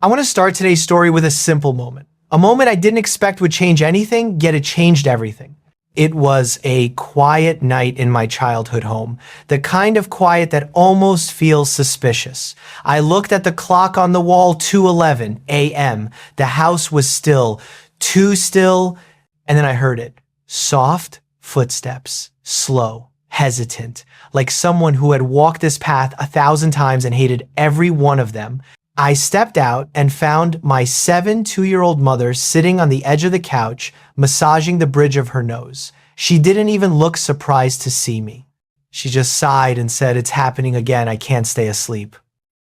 I want to start today's story with a simple moment. A moment I didn't expect would change anything, yet it changed everything. It was a quiet night in my childhood home, the kind of quiet that almost feels suspicious. I looked at the clock on the wall, 2:11 a.m. The house was still, too still, and then I heard it. Soft footsteps, slow, hesitant, like someone who had walked this path 1,000 times and hated every one of them. I stepped out and found my 2-year-old mother sitting on the edge of the couch, massaging the bridge of her nose. She didn't even look surprised to see me. She just sighed and said, "It's happening again. I can't stay asleep."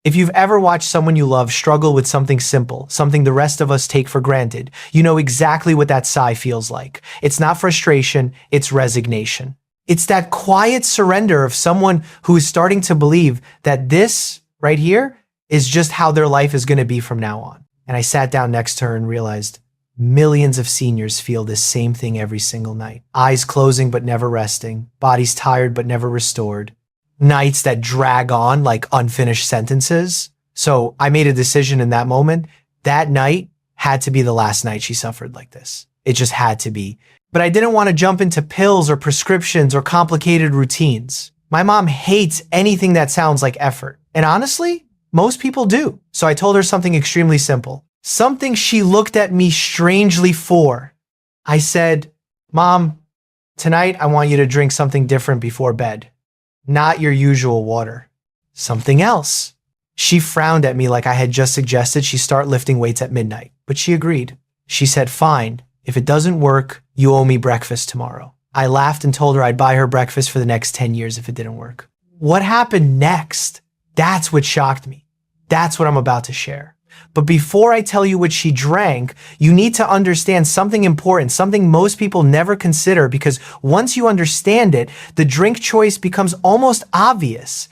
If you've ever watched someone you love struggle with something simple, something the rest of us take for granted, you know exactly what that sigh feels like. It's not frustration, it's resignation. It's that quiet surrender of someone who is starting to believe that this right here is just how their life is going to be from now on. And I sat down next to her and realized millions of seniors feel this same thing every single night. Eyes closing but never resting, bodies tired but never restored, nights that drag on like unfinished sentences. So I made a decision in that moment. That night had to be the last night she suffered like this. It just had to be. But I didn't want to jump into pills or prescriptions or complicated routines. My mom hates anything that sounds like effort. And honestly, most people do. So I told her something extremely simple, something she looked at me strangely for. I said, "Mom, tonight I want you to drink something different before bed. Not your usual water. Something else." She frowned at me like I had just suggested she start lifting weights at midnight, but she agreed. She said, "Fine, if it doesn't work, you owe me breakfast tomorrow." I laughed and told her I'd buy her breakfast for the next 10 years if it didn't work. What happened next? That's what shocked me. That's what I'm about to share. But before I tell you what she drank, you need to understand something important, something most people never consider, because once you understand it, the drink choice becomes almost obvious.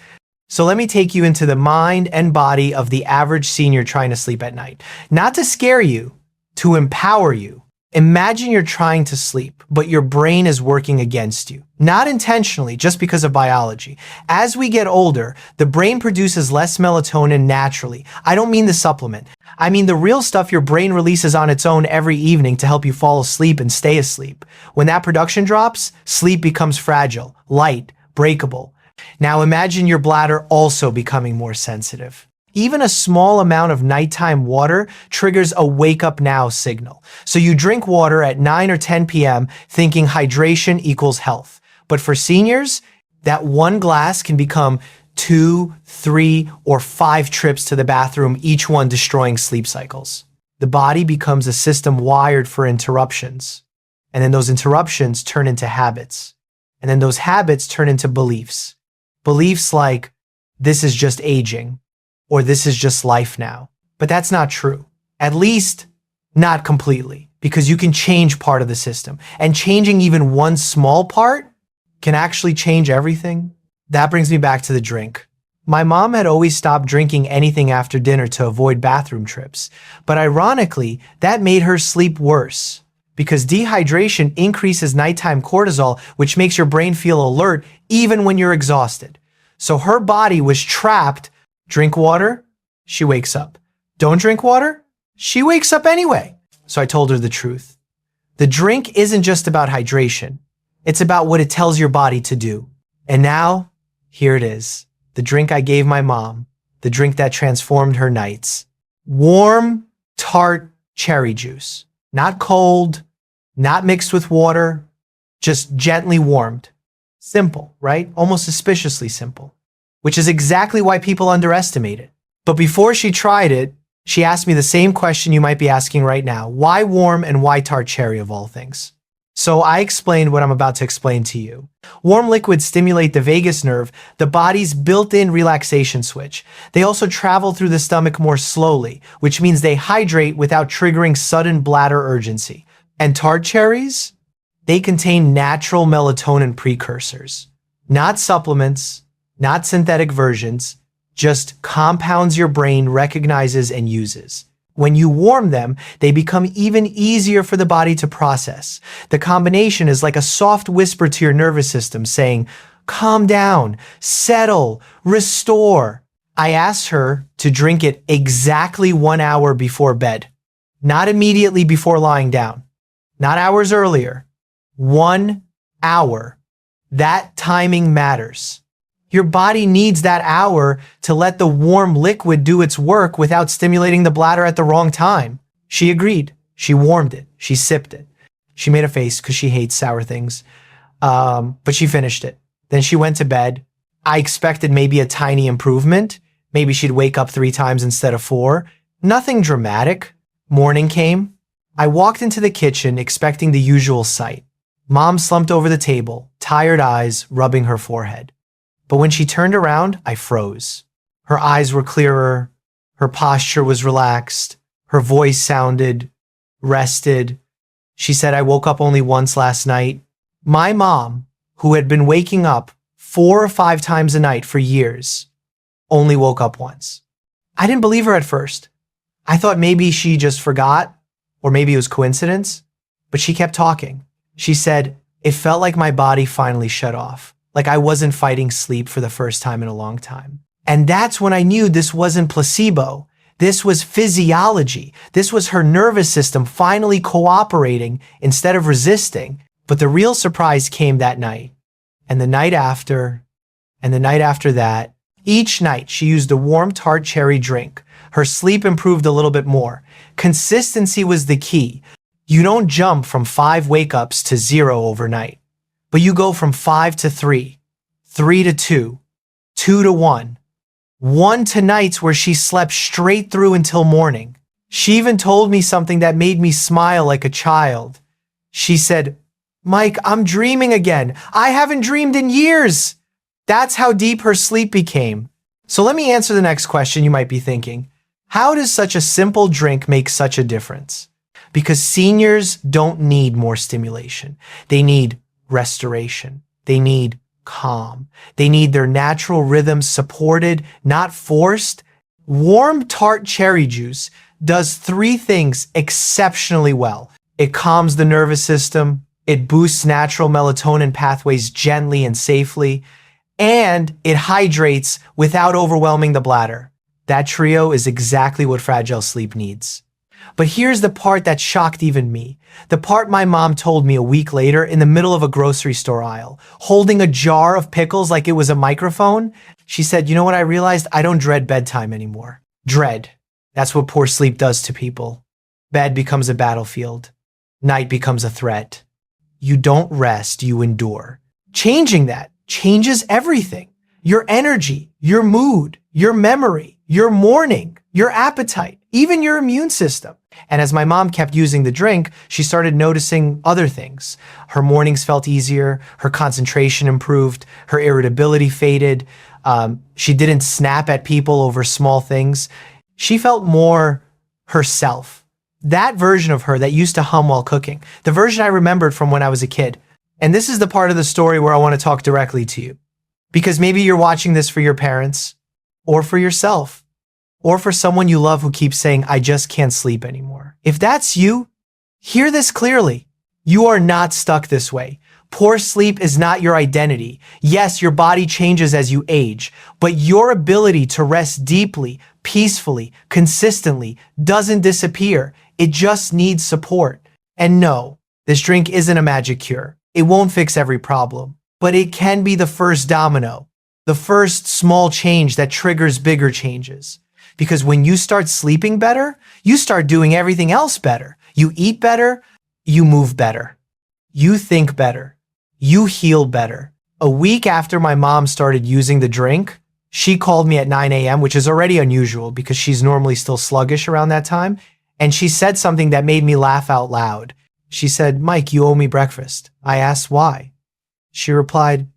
So let me take you into the mind and body of the average senior trying to sleep at night. Not to scare you, to empower you. Imagine you're trying to sleep, but your brain is working against you. Not intentionally, just because of biology. As we get older, the brain produces less melatonin naturally. I don't mean the supplement. I mean the real stuff your brain releases on its own every evening to help you fall asleep and stay asleep. When that production drops, sleep becomes fragile, light, breakable. Now imagine your bladder also becoming more sensitive. Even a small amount of nighttime water triggers a wake up now signal. So you drink water at 9 or 10 p.m. thinking hydration equals health. But for seniors, that one glass can become 2, 3, or 5 trips to the bathroom, each one destroying sleep cycles. The body becomes a system wired for interruptions. And then those interruptions turn into habits. And then those habits turn into beliefs. Beliefs like, this is just aging, or this is just life now. But that's not true. At least not completely, because you can change part of the system. And changing even one small part can actually change everything. That brings me back to the drink. My mom had always stopped drinking anything after dinner to avoid bathroom trips. But ironically, that made her sleep worse, because dehydration increases nighttime cortisol, which makes your brain feel alert even when you're exhausted. So her body was trapped. Drink water, she wakes up. Don't drink water, she wakes up anyway. So I told her the truth. The drink isn't just about hydration. It's about what it tells your body to do. And now, here it is. The drink I gave my mom. The drink that transformed her nights. Warm, tart cherry juice. Not cold, not mixed with water, just gently warmed. Simple, right? Almost suspiciously simple. Which is exactly why people underestimate it. But before she tried it, she asked me the same question you might be asking right now. Why warm and why tart cherry of all things? So I explained what I'm about to explain to you. Warm liquids stimulate the vagus nerve, the body's built-in relaxation switch. They also travel through the stomach more slowly, which means they hydrate without triggering sudden bladder urgency. And tart cherries? They contain natural melatonin precursors. Not supplements, not synthetic versions, just compounds your brain recognizes and uses. When you warm them, they become even easier for the body to process. The combination is like a soft whisper to your nervous system saying, calm down, settle, restore. I asked her to drink it exactly 1 hour before bed, not immediately before lying down, not hours earlier. 1 hour. That timing matters. Your body needs that hour to let the warm liquid do its work without stimulating the bladder at the wrong time. She agreed. She warmed it. She sipped it. She made a face because she hates sour things. But she finished it. Then she went to bed. I expected maybe a tiny improvement. Maybe she'd wake up 3 times instead of 4. Nothing dramatic. Morning came. I walked into the kitchen expecting the usual sight. Mom slumped over the table, tired eyes rubbing her forehead. But when she turned around, I froze. Her eyes were clearer. Her posture was relaxed. Her voice sounded rested. She said, "I woke up only once last night." My mom, who had been waking up 4 or 5 times a night for years, only woke up once. I didn't believe her at first. I thought maybe she just forgot, or maybe it was coincidence, but she kept talking. She said, "It felt like my body finally shut off, like I wasn't fighting sleep for the first time in a long time." And that's when I knew this wasn't placebo. This was physiology. This was her nervous system finally cooperating instead of resisting. But the real surprise came that night, and the night after, and the night after that. Each night she used a warm tart cherry drink. Her sleep improved a little bit more. Consistency was the key. You don't jump from 5 wake-ups to 0 overnight, but you go from 5 to 3, 3 to 2, 2 to 1, 1 to nights where she slept straight through until morning. She even told me something that made me smile like a child. She said, "Mike, I'm dreaming again. I haven't dreamed in years." That's how deep her sleep became. So let me answer the next question you might be thinking. How does such a simple drink make such a difference? Because seniors don't need more stimulation. They need restoration. They need calm. They need their natural rhythms supported, not forced. Warm tart cherry juice does 3 things exceptionally well. It calms the nervous system, it boosts natural melatonin pathways gently and safely, and it hydrates without overwhelming the bladder. That trio is exactly what fragile sleep needs. But here's the part that shocked even me. The part my mom told me a week later in the middle of a grocery store aisle, holding a jar of pickles like it was a microphone. She said, "You know what I realized? I don't dread bedtime anymore." Dread. That's what poor sleep does to people. Bed becomes a battlefield. Night becomes a threat. You don't rest, you endure. Changing that changes everything. Your energy, your mood, your memory, your morning, your appetite, even your immune system. And as my mom kept using the drink, she started noticing other things. Her mornings felt easier, her concentration improved, her irritability faded. She didn't snap at people over small things. She felt more herself. That version of her that used to hum while cooking, the version I remembered from when I was a kid. And this is the part of the story where I want to talk directly to you. Because maybe you're watching this for your parents, or for yourself, or for someone you love who keeps saying, "I just can't sleep anymore." If that's you, hear this clearly. You are not stuck this way. Poor sleep is not your identity. Yes, your body changes as you age, but your ability to rest deeply, peacefully, consistently doesn't disappear. It just needs support. And no, this drink isn't a magic cure. It won't fix every problem, but it can be the first domino, the first small change that triggers bigger changes. Because when you start sleeping better, you start doing everything else better. You eat better, you move better, you think better, you heal better. A week after my mom started using the drink, she called me at 9 a.m., which is already unusual because she's normally still sluggish around that time. And she said something that made me laugh out loud. She said, "Mike, you owe me breakfast." I asked why. She replied,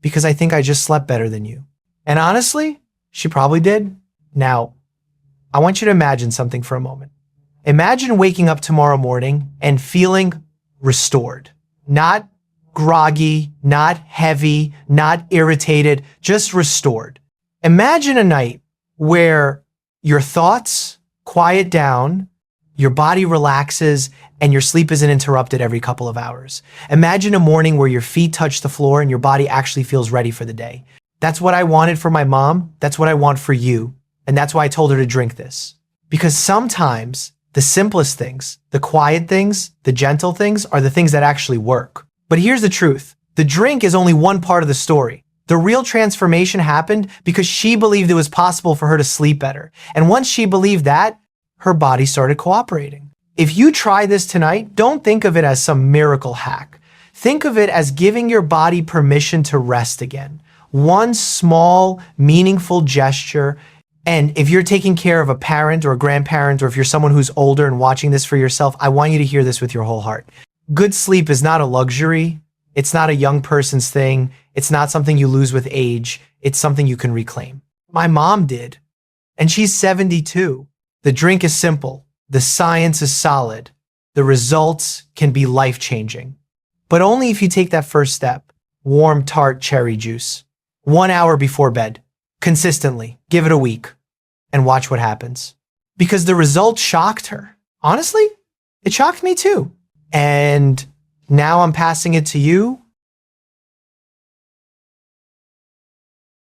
"Because I think I just slept better than you." And honestly, she probably did. Now, I want you to imagine something for a moment. Imagine waking up tomorrow morning and feeling restored. Not groggy, not heavy, not irritated, just restored. Imagine a night where your thoughts quiet down, your body relaxes, and your sleep isn't interrupted every couple of hours. Imagine a morning where your feet touch the floor and your body actually feels ready for the day. That's what I wanted for my mom. That's what I want for you. And that's why I told her to drink this. Because sometimes the simplest things, the quiet things, the gentle things are the things that actually work. But here's the truth. The drink is only one part of the story. The real transformation happened because she believed it was possible for her to sleep better. And once she believed that, her body started cooperating. If you try this tonight, don't think of it as some miracle hack. Think of it as giving your body permission to rest again. One small, meaningful gesture. And if you're taking care of a parent or a grandparent, or if you're someone who's older and watching this for yourself, I want you to hear this with your whole heart. Good sleep is not a luxury. It's not a young person's thing. It's not something you lose with age. It's something you can reclaim. My mom did, and she's 72. The drink is simple. The science is solid. The results can be life-changing. But only if you take that first step. Warm, tart cherry juice. 1 hour before bed. Consistently. Give it a week. And watch what happens. Because the results shocked her. Honestly, it shocked me too. And now I'm passing it to you